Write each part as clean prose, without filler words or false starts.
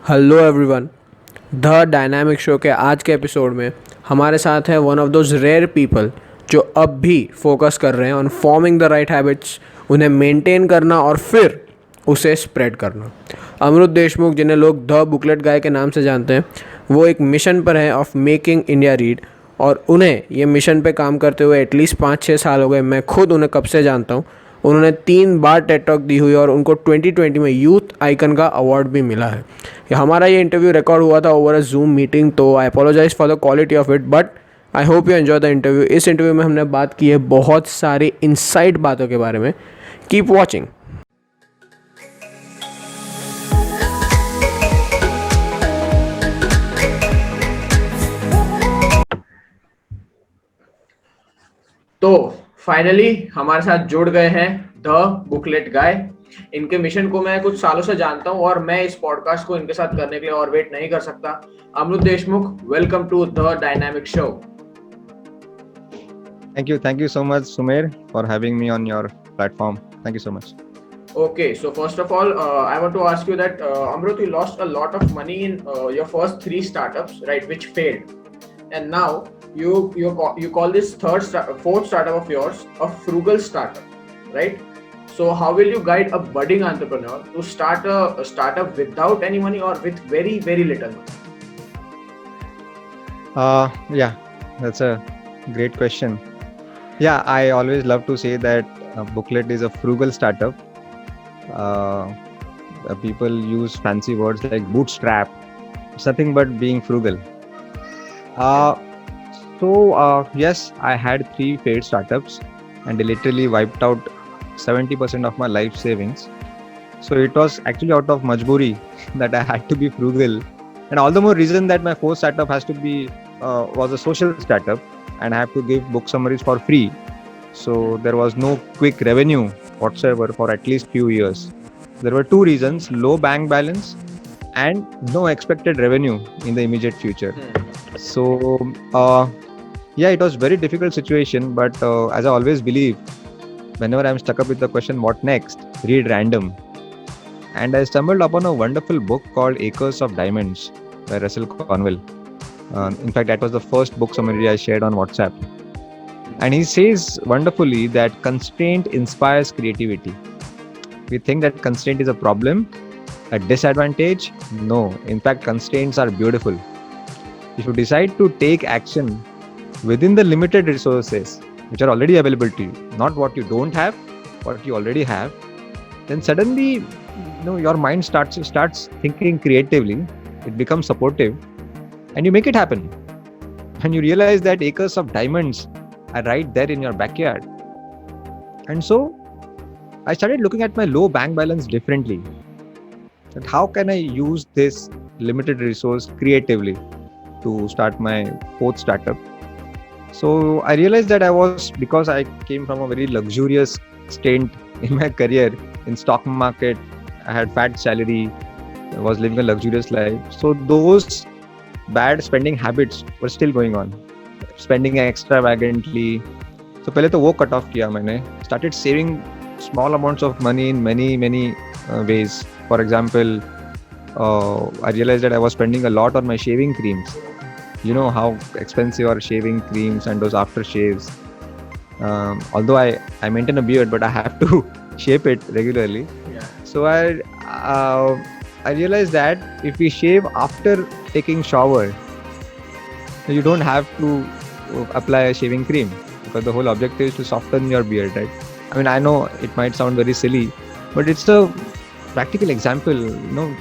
Hello everyone. The dynamic show के आज के एपिसोड में हमारे साथ है one of those rare people जो अब भी फोकस कर रहे हैं on forming the right habits, उन्हें मेंटेन करना और फिर उसे स्प्रेड करना। अमृत देशमुख, जिन्हें लोग द बुकलेट गाय के नाम से जानते हैं, वो एक मिशन पर है ऑफ मेकिंग इंडिया रीड, और उन्हें ये मिशन पे काम करते हुए एटलीस्ट 5-6 साल हो गए। मैं खुद उन्हें कब से जानता हूँ। उन्होंने 3 बार टेड टॉक दी हुई और उनको 2020 में यूथ आइकन का अवार्ड भी मिला है। हमारा ये इंटरव्यू रिकॉर्ड हुआ था ओवर अ जूम मीटिंग, तो I apologise for the quality of it, but I hope you enjoy the interview. इस इंटरव्यू में हमने बात की है बहुत सारी इनसाइट बातों के बारे में। Keep watching. तो फाइनली हमारे साथ जुड़ गए हैं द बुकलेट गाय। इनके मिशन को मैं कुछ सालों से जानता हूं और मैं इस पॉडकास्ट को इनके साथ करने के लिए और वेट नहीं कर सकता। Amrit Deshmukh, welcome to the dynamic show. Thank you so much, Sumer, for having me on your platform. Thank you so much. Okay, so first of all, I want to ask you that Amrut, you lost a lot of money in your first 3 startups, right, which failed, and now you call this fourth startup of yours a frugal startup, right? So how will you guide a budding entrepreneur to start a startup without any money or with very very little money? Yeah, that's a great question. Yeah, I always love to say that Booklet is a frugal startup. People use fancy words like bootstrap. It's nothing but being frugal. Yes, I had 3 failed startups and they literally wiped out 70% of my life savings. So it was actually out of majburi that I had to be frugal. And all the more reason that my 4th startup has to be was a social startup and I have to give book summaries for free. So there was no quick revenue whatsoever for at least few years. There were 2 reasons: low bank balance and no expected revenue in the immediate future. So yeah, it was very difficult situation, but as I always believe, whenever I'm stuck up with the question what next, read random. And I stumbled upon a wonderful book called Acres of Diamonds by Russell Conwell. In fact, that was the first book summary I shared on WhatsApp. And he says wonderfully that constraint inspires creativity. We think that constraint is a problem, a disadvantage. No, in fact, constraints are beautiful. If you decide to take action within the limited resources which are already available to you, not what you don't have, what you already have, then suddenly your mind starts thinking creatively. It becomes supportive and you make it happen. And you realize that acres of diamonds are right there in your backyard. And so I started looking at my low bank balance differently. That how can I use this limited resource creatively to start my 4th startup? So I realized that because I came from a very luxurious stint in my career in stock market, I had fat salary, I was living a luxurious life. So those bad spending habits were still going on. Spending extravagantly. So पहले तो वो cut off किया मैंने. Started saving small amounts of money in many ways. For example, I realized that I was spending a lot on my shaving creams. You know how expensive are shaving creams and those aftershaves. Although I maintain a beard, but I have to shape it regularly. Yeah. So I realized that if we shave after taking shower, you don't have to apply a shaving cream because the whole objective is to soften your beard, right? I mean, I know it might sound very silly, but it's a practical example.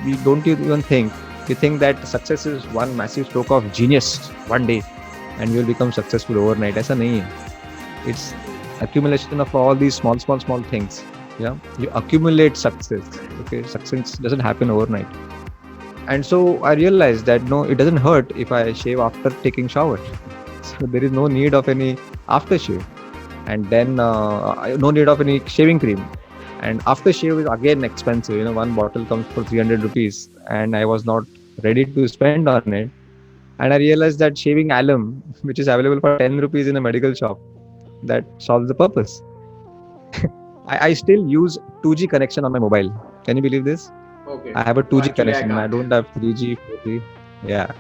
We don't even think. We think that success is one massive stroke of genius one day and you will become successful overnight. ऐसा नहीं है. It's accumulation of all these small things. Yeah, you accumulate success. Okay, success doesn't happen overnight. And so I realized that no, it doesn't hurt if I shave after taking shower. So there is no need of any aftershave, and then no need of any shaving cream. And aftershave is again expensive. One bottle comes for 300 rupees, and I was not ready to spend on it. And I realized that shaving alum, which is available for 10 rupees in a medical shop, that solves the purpose. I still use 2G connection on my mobile. Can you believe this? Okay. I have a So 2G actually, I connection. I can't. don't have 3G, 4G. Yeah.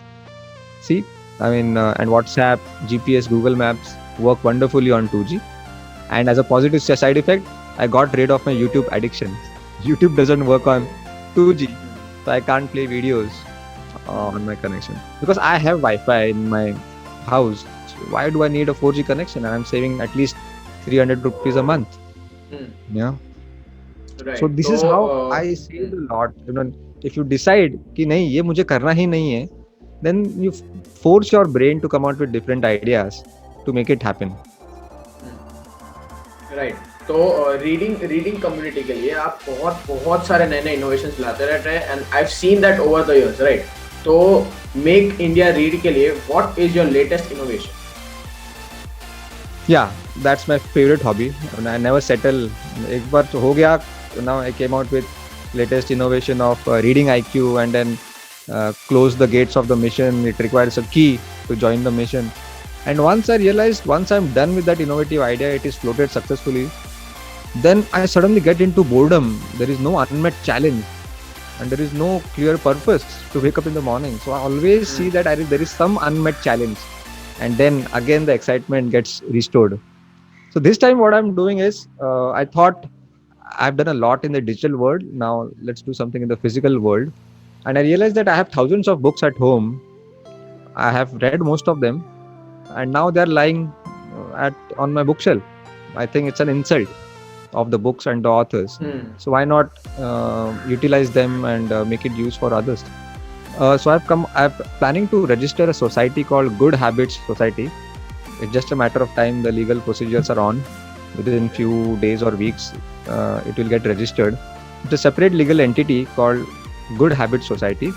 See, I mean, and WhatsApp, GPS, Google Maps work wonderfully on 2G. And as a positive side effect, I got rid of my YouTube addiction. YouTube doesn't work on 2G, so I can't play videos on my connection because I have Wi-Fi in my house. Why do I need a 4G connection? And I'm saving at least 300 rupees a month. Hmm. Yeah. So Right. this is how I saved a lot. You know, if you decide कि नहीं ये मुझे करना ही नहीं है, then you force your brain to come out with different ideas to make it happen. Right. तो reading community के लिए आप बहुत बहुत सारे नए नए इनोवेशंस लाते रहते हैं and I have seen that over the years, right. तो मेक इंडिया रीड के लिए what is your latest innovation? Yeah, that's my favorite hobby. And I never settle. एक बार तो हो गया. Now I came out with latest innovation of reading IQ and then close the gates of the mission. It requires a key to join the mission. And once I realized, once I'm done with that innovative idea, it is floated successfully. Then I suddenly get into boredom. There is no unmet challenge, and there is no clear purpose to wake up in the morning. So I always see that there is some unmet challenge, and then again the excitement gets restored. So this time what I'm doing is I thought I've done a lot in the digital world. Now let's do something in the physical world. And I realized that I have thousands of books at home. I have read most of them, and now they're lying on my bookshelf. I think it's an insult of the books and the authors. So why not utilize them and make it use for others? So I'm planning to register a society called Good Habits Society. It's just a matter of time. The legal procedures are on. Within few days or weeks, it will get registered. It's a separate legal entity called Good Habits Society.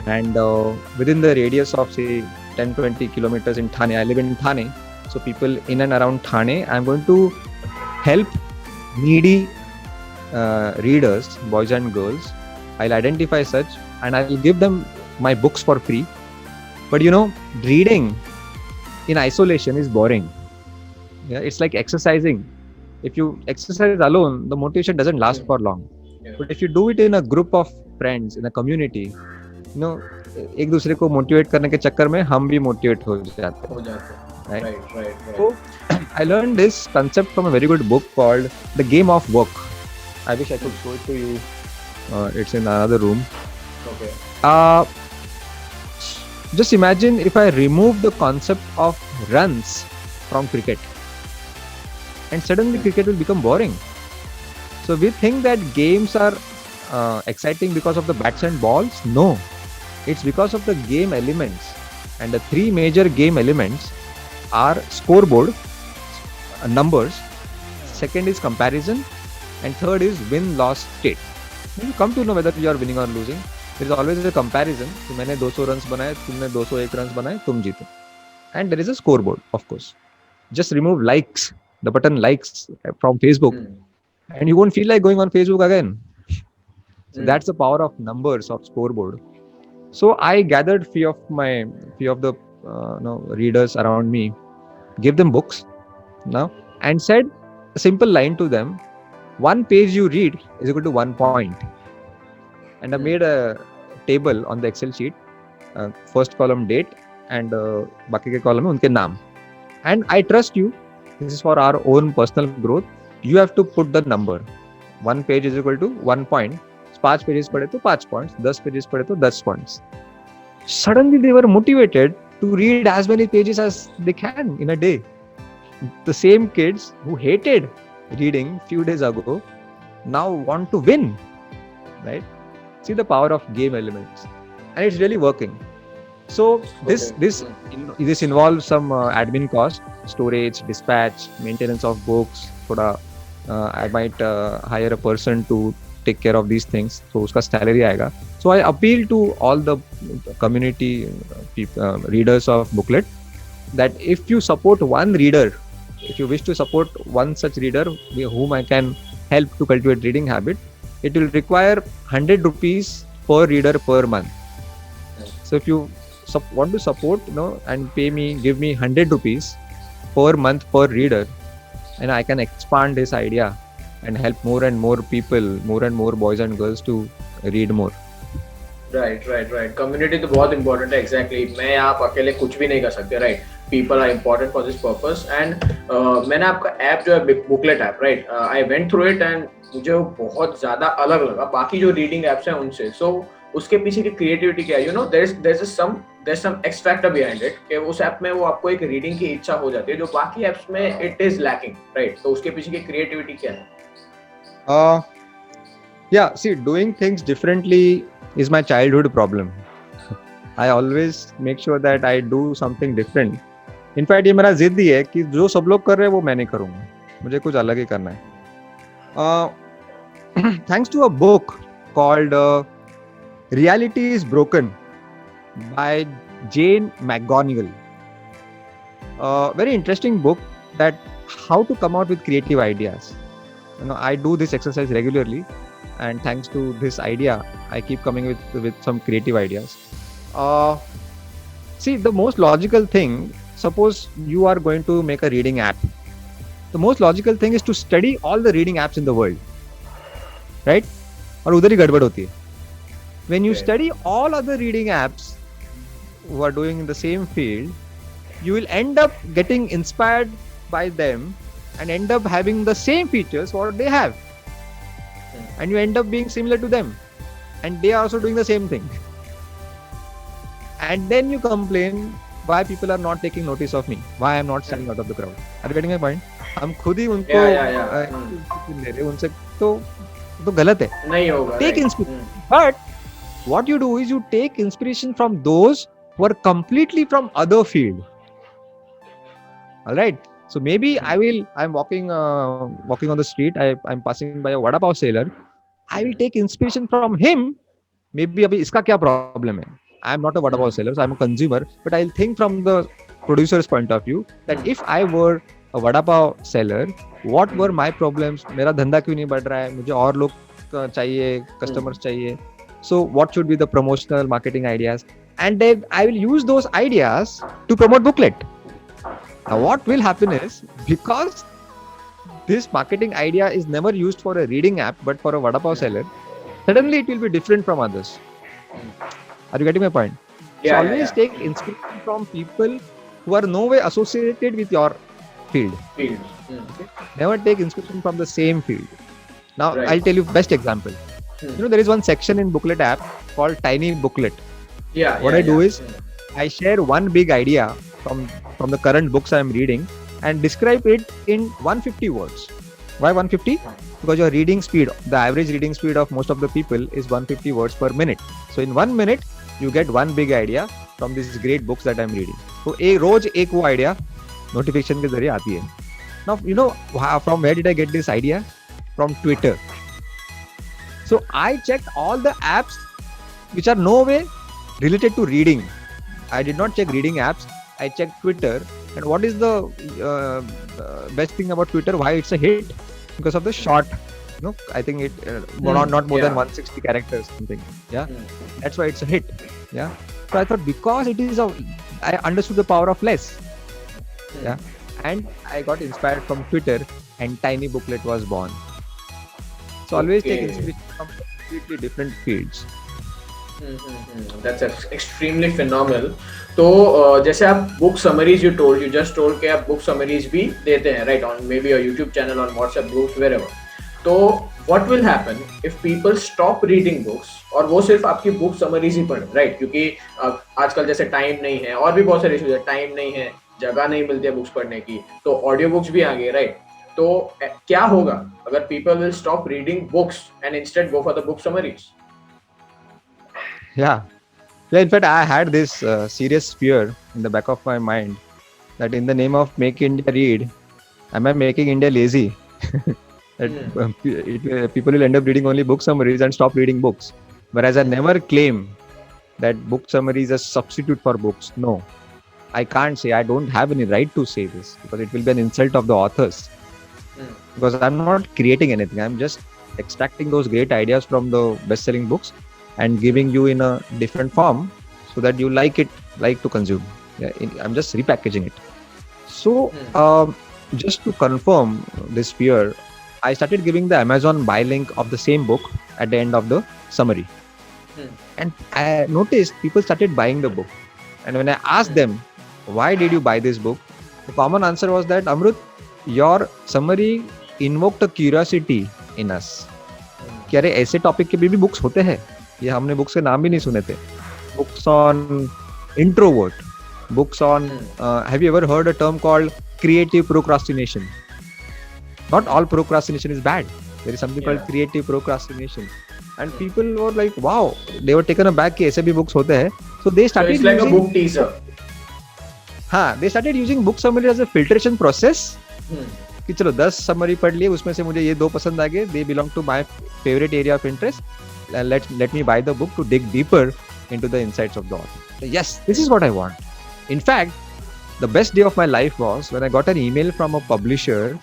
And within the radius of say 10-20 kilometers in Thane, I live in Thane. So people in and around Thane, I'm going to help needy readers, boys and girls. I'll identify such and I will give them my books for free. But you know, reading in isolation is boring. Yeah, it's like exercising. If you exercise alone, the motivation doesn't last for long. But if you do it in a group of friends, in a community, you know, एक दूसरे को motivate करने के चक्कर में हम भी motivate हो जाते हैं. Right. So I learned this concept from a very good book called The Game of Work. I wish I could show it to you. It's in another room. Okay. Just imagine if I remove the concept of runs from cricket, and suddenly cricket will become boring. So we think that games are exciting because of the bats and balls. No, it's because of the game elements. And the three major game elements are scoreboard, numbers, second is comparison, and third is win-loss state. You come to know whether you are winning or losing. There is always a comparison. कि मैंने 200 runs बनाए, तुमने 201 runs बनाए, तुम जीते. And there is a scoreboard, of course. Just remove likes, the button likes from Facebook, and you won't feel like going on Facebook again. So that's the power of numbers of scoreboard. So I gathered few of the readers around me, give them books now, and said a simple line to them: one page you read is equal to 1 point. And I made a table on the Excel sheet, first column date and बाकी के column में उनके नाम. And I trust you. This is for our own personal growth. You have to put the number. One page is equal to 1 point. 5 pages पढ़े तो 5 points. 10 pages पढ़े तो 10 points. Suddenly they were motivated to read as many pages as they can in a day. The same kids who hated reading few days ago now want to win, right? See the power of game elements, and it's really working. So this involves some admin cost, storage, dispatch, maintenance of books. I might hire a person to take care of these things. So uska salary aayega. So I appeal to all the community readers of booklet that if you support one reader, if you wish to support one such reader whom I can help to cultivate reading habit, it will require 100 rupees per reader per month. So if you want to support, and give me 100 rupees per month per reader, and I can expand this idea and help more and more people, more and more boys and girls to read more. Right community तो बहुत important है exactly मैं आप अकेले कुछ भी नहीं कर सकते right people are important for this purpose and मैंने आपका ऐप जो है booklet app right I went through it and मुझे वो बहुत ज्यादा अलग लगा बाकी जो रीडिंग एप्स हैं उनसे सो उसके पीछे की क्रिएटिविटी क्या है you know there some X factor behind it कि उस ऐप में वो आपको एक रीडिंग की इच्छा हो जाती है जो बाकी एप्स में इट इज लैकिंग राइट तो उसके पीछे की क्रिएटिविटी क्या है Uh, yeah, see, doing things differently is my childhood problem. I always make sure that I do something different. In fact, ये मेरा जिद ही है कि जो सब लोग कर रहे हैं वो मैं नहीं करूँगा मुझे कुछ अलग ही करना है. Thanks to a book called Reality is Broken by Jane McGonigal. Very interesting book that how to come out with creative ideas. I do this exercise regularly, and thanks to this idea, I keep coming with some creative ideas. See, the most logical thing, suppose you are going to make a reading app. The most logical thing is to study all the reading apps in the world, right? और उधर ही गड़बड़ होती है. When you study all other reading apps who are doing in the same field, you will end up getting inspired by them and end up having the same features what they have, and you end up being similar to them, and they are also doing the same thing, and then you complain why people are not taking notice of me, why I am not standing out of the crowd. Are you getting my point? हम खुद ही उनको ले रहे उनसे तो गलत है. नहीं होगा Take inspiration, but what you do is you take inspiration from those who are completely from other field. All right. So maybe I'm walking on the street. I'm passing by a vada pav seller. I will take inspiration from him. Maybe अभी इसका क्या problem है? I'm not a vada pav seller, so I'm a consumer. But I'll think from the producer's point of view that if I were a vada pav seller, what were my problems? मेरा धंधा क्यों नहीं बढ़ रहा है? मुझे और लोग चाहिए, customers चाहिए. So what should be the promotional marketing ideas? And then I will use those ideas to promote booklet. Now what will happen is, because this marketing idea is never used for a reading app but for a vada pav seller, suddenly it will be different from others. Are you getting my point? So always take inspiration from people who are no way associated with your field. Okay? Never take inspiration from the same field. Now I'll tell you best example. There is one section in booklet app called Tiny Booklet. What I do is I share one big idea from the current books I am reading and describe it in 150 words. Why 150? Because your reading speed, the average reading speed of most of the people is 150 words per minute. So in 1 minute, you get one big idea from these great books that I am reading. So रोज एक वो idea notification के जरिए आती है. Now, from where did I get this idea? From Twitter. So I checked all the apps which are no way related to reading. I did not check reading apps. I checked Twitter, and what is the best thing about Twitter? Why it's a hit? Because of the short. I think it not more than 160 characters something. Yeah, that's why it's a hit. Yeah, so I thought because I understood the power of less. Yeah, and I got inspired from Twitter, and Tiny Booklet was born. So always take inspiration from completely different fields. That's extremely phenomenal. तो जैसे आप book summaries you just told कि आप book summaries भी देते हैं right on maybe a YouTube channel on WhatsApp groups wherever. तो what will happen if people stop reading books और वो सिर्फ आपकी बुक समरीज ही पढ़ें right क्योंकि आजकल जैसे टाइम नहीं है और भी बहुत सारे इश्यूज है टाइम नहीं है जगह नहीं मिलती है बुक्स पढ़ने की तो ऑडियो बुक्स भी आ गए राइट तो क्या होगा अगर people will stop reading books and instead go for the book summaries? Yeah, in fact, I had this serious fear in the back of my mind that in the name of Make India Read, am I making India lazy? That people will end up reading only book summaries and stop reading books. Whereas I never claim that book summary is a substitute for books. No, I can't say. I don't have any right to say this because it will be an insult of the authors. Because I'm not creating anything. I'm just extracting those great ideas from the best-selling books and giving you in a different form so that you like to consume. I'm just repackaging it. So just to confirm this fear, I started giving the Amazon buy link of the same book at the end of the summary. And I noticed people started buying the book. And when I asked them, why did you buy this book? The common answer was that, Amrut, your summary invoked a curiosity in us. कि अरे ऐसे topic के भी books होते हैं, ये हमने books के नाम भी नहीं सुने थे. Books on introvert, books on have you ever heard a term called creative procrastination? Not all procrastination is bad. There is something called creative procrastination. And people were like, wow, they were taken aback कि ऐसे भी books होते हैं. So they started it's like using, a book teaser. they started using book summary as a filtration process. कि चलो 10 summary पढ़ लिए, उसमें से मुझे ये 2 पसंद आ गए, they belong to my favorite area of interest. Let me buy the book to dig deeper into the insights of the author. So yes, this is what I want. In fact, the best day of my life was when I got an email from a publisher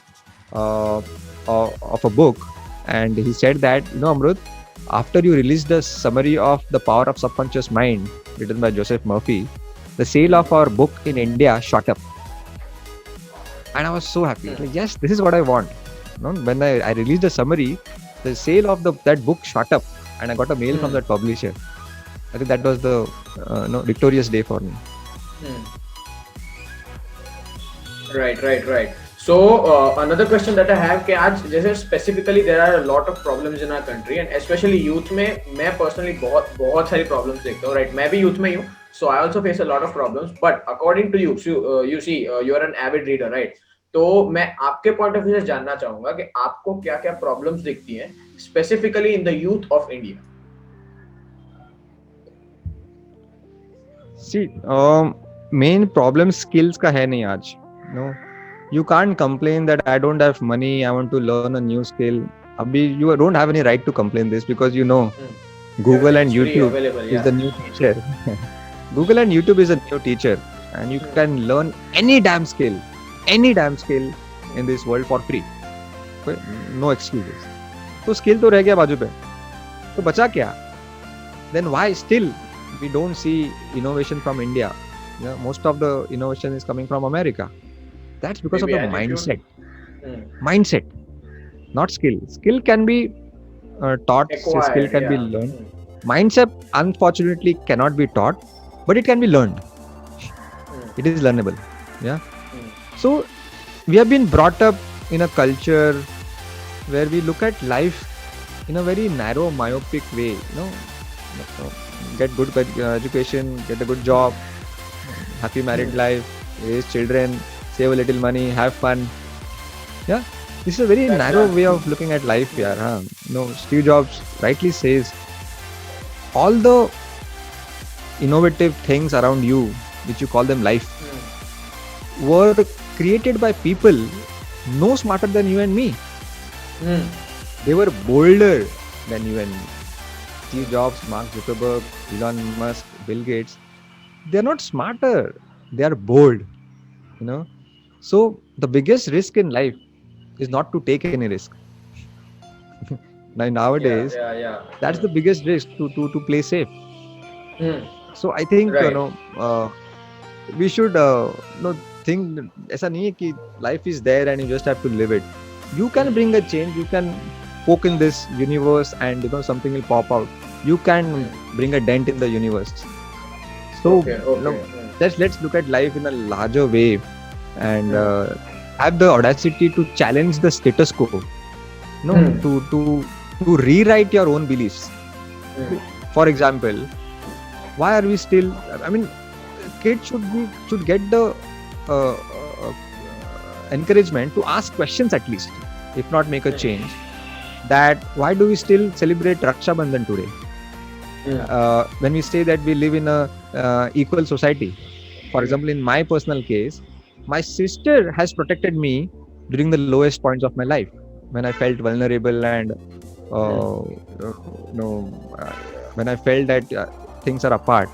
of a book, and he said that, you know, Amrut, after you released the summary of The Power of Subconscious Mind written by Joseph Murphy, the sale of our book in India shot up. And I was so happy. Like, yes, this is what I want. You know, when I released the summary, the sale of that book shot up, and I got a mail from that publisher. I think that was the victorious day for me. Right. So another question that I have कि आज जैसे specifically there are a lot of problems in our country and especially youth में मैं personally बहुत सारी problems देखता हूँ. Right, मैं भी youth में ही हूँ, so I also face a lot of problems. But according to you, you see, you are an avid reader, right? तो मैं आपके point of view से जानना चाहूँगा कि आपको क्या-क्या problems दिखती हैं specifically in the youth of India. See, main problem skills का है नहीं आज. No, you can't complain that I don't have money, I want to learn a new skill. Abhi, you don't have any right to complain this because you know Google and YouTube is the new teacher. Google and YouTube is a new teacher, and you can learn any damn skill in this world for free. Okay? No excuses. तो skill तो रह गया बाजू पे, तो बचा क्या? Then why still we don't see innovation from India? Yeah, most of the innovation is coming from America. That's because of the mindset. Mindset, not skill. Skill can be taught. Acquired, skill can be learned. Mindset, unfortunately, cannot be taught, but it can be learned. It is learnable. Yeah. So we have been brought up in a culture where we look at life in a very narrow, myopic way. You know, get good education, get a good job, happy married life, raise children, save a little money, have fun. Yeah, this is a very narrow way of looking at life here. Huh? No, Steve Jobs rightly says all the innovative things around you, which you call them life, were created by people no smarter than you and me. They were bolder than you and me. Steve Jobs, Mark Zuckerberg, Elon Musk, Bill Gates, they are not smarter, they are bold. You know, so the biggest risk in life is not to take any risk. Nowadays, that's the biggest risk, to play safe. So I think we should think ऐसा नहीं है कि life is there and you just have to live it. You can bring a change. You can poke in this universe and something will pop out. You can bring a dent in the universe. So let's look at life in a larger way and have the audacity to challenge the status quo. To rewrite your own beliefs. For example, why are we still? I mean, kids should get the encouragement to ask questions at least, if not make a change. That why do we still celebrate Raksha Bandhan today? When we say that we live in a equal society. For example, in my personal case, my sister has protected me during the lowest points of my life when I felt vulnerable and when I felt that things are apart.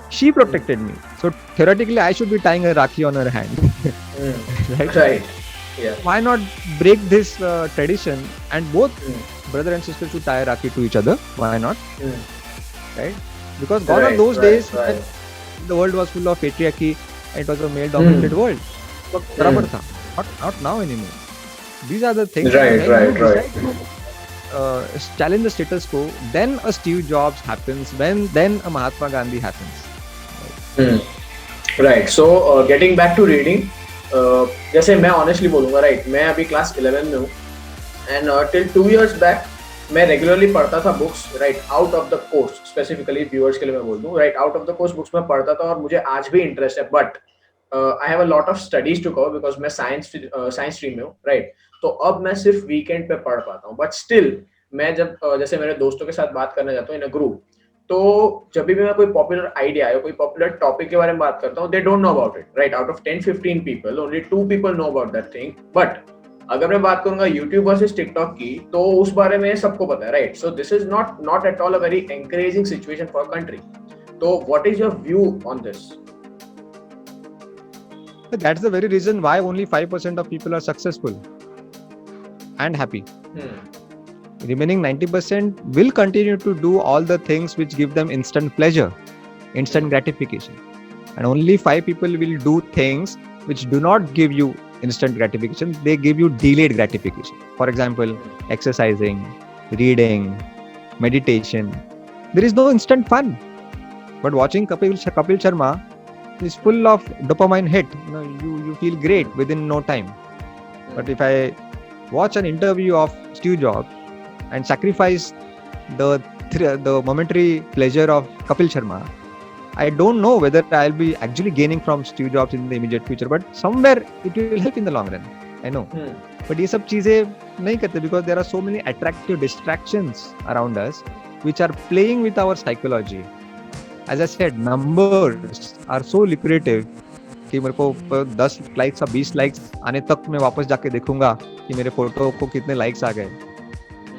She protected me. So theoretically, I should be tying a rakhi on her hand. Right. Yeah. Why not break this tradition and both brother and sister should tie a rakhi to each other? Why not? Right? Because gone are those days when the world was full of patriarchy and it was a male-dominated world. So, not now anymore. These are the things. Right, When you right, right. decide to challenge the status quo, then a Steve Jobs happens. Then a Mahatma Gandhi happens. Hmm. Right so getting back to reading, जैसे मैं honestly बोलूँगा, right, मैं अभी class 11 में हूँ and till 2 years back मैं regularly पढ़ता था books, right, out of the course, specifically viewers के लिए मैं बोल दूँ, right, out of the course books में पढ़ता था और मुझे आज भी इंटरेस्ट है, but I have a lot of studies to cover because मैं साइंस स्ट्रीम में हूँ, राइट, तो अब मैं सिर्फ वीकेंड पे पढ़ पाता हूँ, बट स्टिल मैं जब जैसे मेरे दोस्तों के साथ बात करने जाता हूँ इन अ ग्रुप, तो जब भी मैं कोई पॉपुलर आइडिया या कोई पॉपुलर टॉपिक के बारे में बात करता हूँ, they don't know about it, right, out of 10-15 people only 2 people know about that thing, but अगर मैं बात करूंगा यूट्यूब वर्सेस टिकटॉक की, तो उस बारे में सबको पता है, right, so this is not at all a very encouraging situation for country, तो what is your view on this? That's the very reason why only 5% of people are successful and happy. Remaining 90% will continue to do all the things which give them instant pleasure, instant gratification. And only 5 people will do things which do not give you instant gratification, they give you delayed gratification. For example, exercising, reading, meditation. There is no instant fun. But watching Kapil Sharma is full of dopamine hit. You feel great within no time. But if I watch an interview of Steve Jobs and sacrifice the momentary pleasure of Kapil Sharma, I don't know whether I'll be actually gaining from Steve Jobs in the immediate future, but somewhere it will help in the long run. I know. But ये सब चीजें नहीं करते because there are so many attractive distractions around us which are playing with our psychology. As I said, numbers are so lucrative कि मेरे को 10 likes या 20 likes आने तक मैं वापस जाके देखूंगा कि मेरे फोटो को कितने likes आ गए.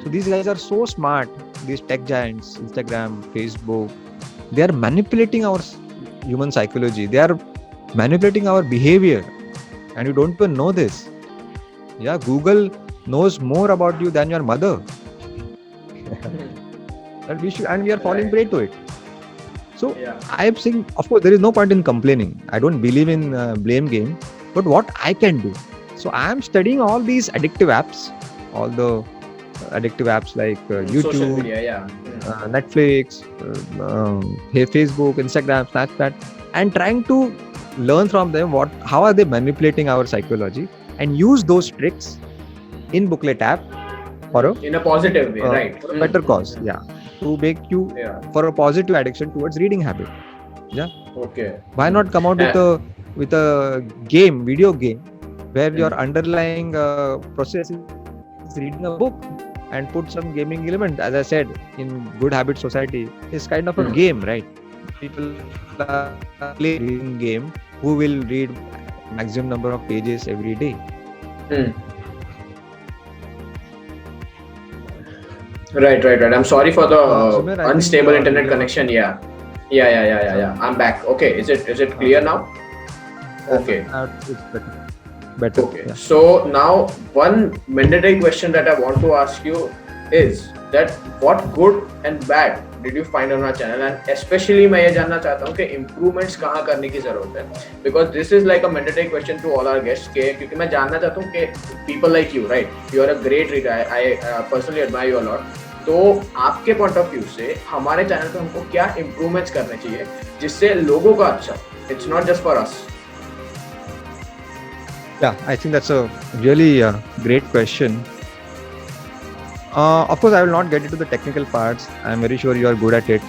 So these guys are so smart, these tech giants, Instagram, Facebook, they are manipulating our human psychology. They are manipulating our behavior and you don't even know this. Yeah, Google knows more about you than your mother. And we are falling prey to it. So I am saying, of course, there is no point in complaining. I don't believe in blame game. But what I can do? So I am studying all these addictive apps, all the addictive apps like YouTube, media, Netflix, Facebook, Instagram, Snapchat, and trying to learn from them how are they manipulating our psychology and use those tricks in Booklet app in a positive way, right? For a better cause, to make you for a positive addiction towards reading habit. Okay. Why not come out with a game, video game, where your underlying process is reading a book and put some gaming element. As I said, in Good Habit Society, it's kind of a game, right? People play reading game who will read maximum number of pages every day. Right. I'm sorry for the unstable internet connection. Yeah. I'm back. Okay, is it clear now? Okay. It's better. Okay. Yeah. So now one mandatory question that I want to ask you is that what good and bad did you find on our channel, and especially मैं ये जानना चाहता हूँ कि improvements कहाँ करने की ज़रूरत है, because this is like a mandatory question to all our guests के, क्योंकि मैं जानना चाहता हूँ कि people like you, right, you are a great reader, I personally admire you a lot, तो आपके पॉइंट ऑफ व्यू से हमारे चैनल पे हमको क्या इम्प्रूवमेंट्स करने चाहिए जिससे लोगों का अच्छा, it's not just for us. Yeah, I think that's a really great question. Of course, I will not get into the technical parts. I'm very sure you are good at it.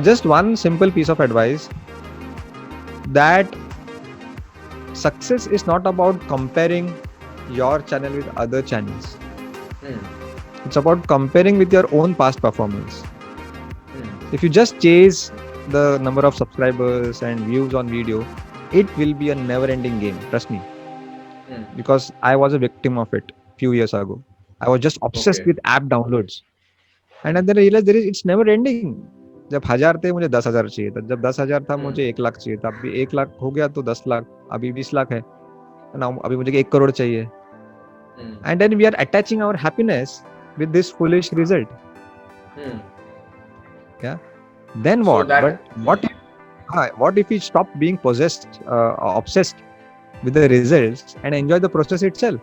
Just one simple piece of advice, that success is not about comparing your channel with other channels. It's about comparing with your own past performance. If you just chase the number of subscribers and views on video, it will be a never-ending game. Trust me. Because I was a victim of it few years ago. I was just obsessed with app downloads. And then I realized it's never-ending. जब 1000 थे मुझे 10,000 चाहिए था, जब 10,000 था मुझे 1 लाख चाहिए था, अभी 1 लाख हो गया तो 10 लाख, अभी 20 लाख है, अभी मुझे 1 करोड़ चाहिए. And then we are attaching our happiness with this foolish result. Yeah. Then what? What if we stop being obsessed with the results and enjoy the process itself?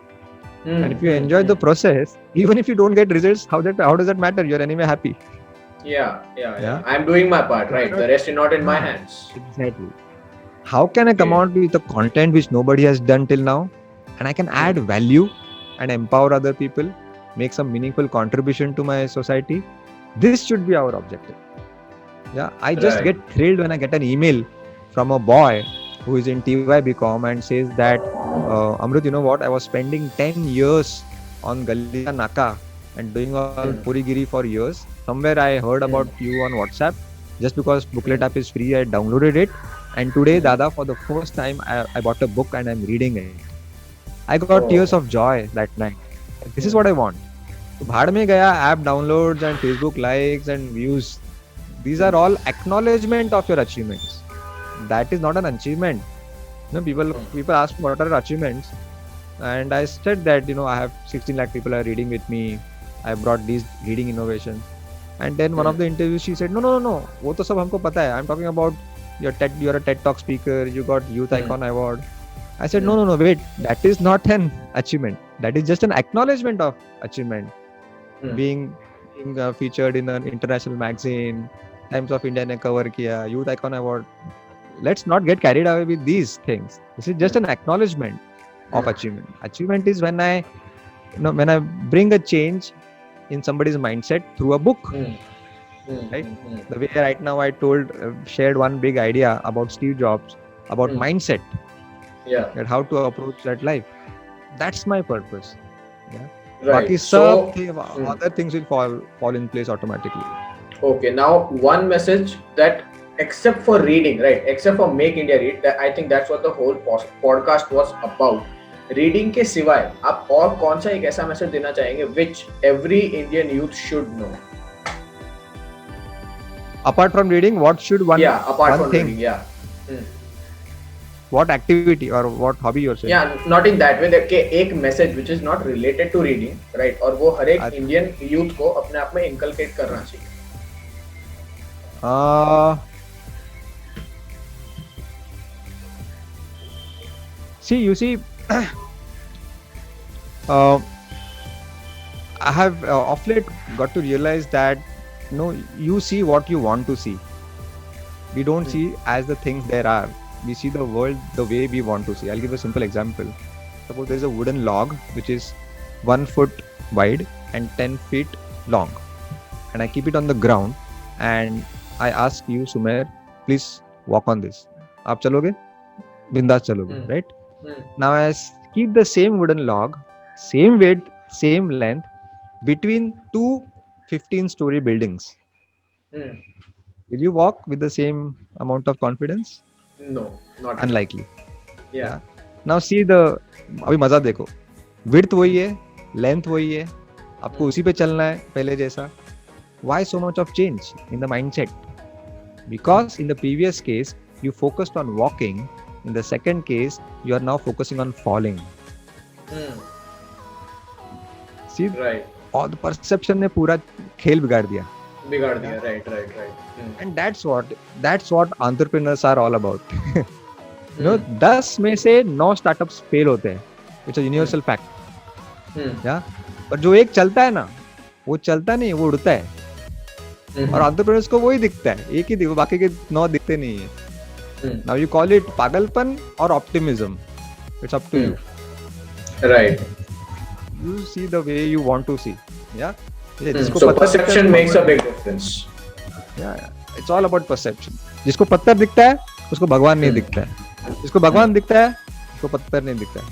And if you enjoy the process, even if you don't get results, how does that matter? You're anyway happy. Yeah. I'm doing my part, right? The rest is not in my hands. Exactly. How can I come out with a content which nobody has done till now, and I can add value and empower other people, make some meaningful contribution to my society? This should be our objective. Yeah, I just get thrilled when I get an email from a boy who is in TY BCom and says that, Amrut, you know what? I was spending 10 years on Galia Naka and doing all Purigiri for years. Somewhere I heard about you on WhatsApp. Just because Booklet app is free, I downloaded it. And today, Dada, for the first time, I bought a book and I'm reading it. I got tears of joy that night. This is what I want. So, bhaad mein gaya, app downloads and Facebook likes and views. These are all acknowledgement of your achievements. That is not an achievement. You know, people ask what are achievements, and I said that I have 16 lakh people are reading with me. I brought these reading innovations, and then one of the interviews she said, no, वो तो सब हमको पता है. I'm talking about you're a TED Talk speaker. You got Youth Icon Award. I said no, wait, that is not an achievement. That is just an acknowledgement of achievement. Being featured in an international magazine, Times of India ने cover किया, Youth Icon Award. Let's not get carried away with these things. This is just an acknowledgement of achievement. Achievement is when I bring a change in somebody's mindset through a book. Right? The way right now I shared one big idea about Steve Jobs, about mindset. Yeah. And how to approach that life. That's my purpose. Yeah. Right. Other things will fall in place automatically. Okay. Now, one message that, except for reading, right? Except for Make India Read, I think that's what the whole podcast was about. Reading के सिवाय आप और कौन सा एक ऐसा message देना चाहेंगे which every Indian youth should know? Apart from reading, what should one from thing? Reading, yeah. What activity or what hobby you're saying? Yeah, not in that way. कि एक message which is not related to reading, right? और वो हर एक Indian youth को अपने आप में inculcate करना चाहिए. You see, I have of late got to realize that you see what you want to see. We don't see as the things there are. We see the world the way we want to see. I'll give a simple example. Suppose there is a wooden log which is 1 foot wide and 10 feet long, and I keep it on the ground and I ask you, Sumer, please walk on this. आप चलोगे? बिंदास चलोगे, right? Now I keep the same wooden log, same weight, same length between two 15-story buildings. Will you walk with the same amount of confidence? No, not unlikely. Yeah. Now see अभी मजा देखो. Width वही है, length वही है, आपको उसी पे चलना है पहले जैसा. Why so much of change in the mindset? Because in the previous case you focused on walking. In the second case, you are now focusing on falling. See, right. All the perception ने पूरा खेल बिगाड़ दिया. Right. And that's what entrepreneurs are all about. 10 में से 9 startups fail होते हैं. It's a universal fact. Yeah. पर जो एक चलता है ना, वो चलता नहीं, वो उड़ता है. और entrepreneurs को वही दिखता है, एक ही दिखता, बाकी के 9 दिखते नहीं है. Now you call it pagalpan or optimism. It's up to you. Right. You see the way you want to see. Yeah. So perception makes a big difference. Yeah. It's all about perception. जिसको पत्थर दिखता है, उसको भगवान नहीं दिखता है. जिसको भगवान दिखता है, उसको पत्थर नहीं दिखता है.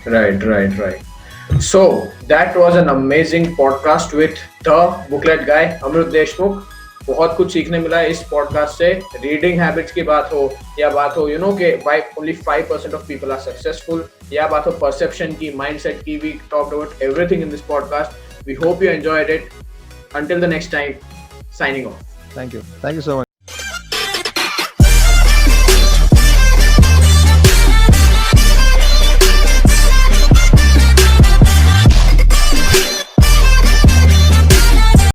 Right. So that was an amazing podcast with the booklet guy, Amrut Deshmukh. बहुत कुछ सीखने मिला है इस पॉडकास्ट से. रीडिंग हैबिट्स की बात हो या बात हो कि why only 5% of people are successful, या बात हो परसेप्शन की, माइंडसेट की. We talked about everything in this podcast. We hope you enjoyed it. Until the next time, signing off. Thank you so much.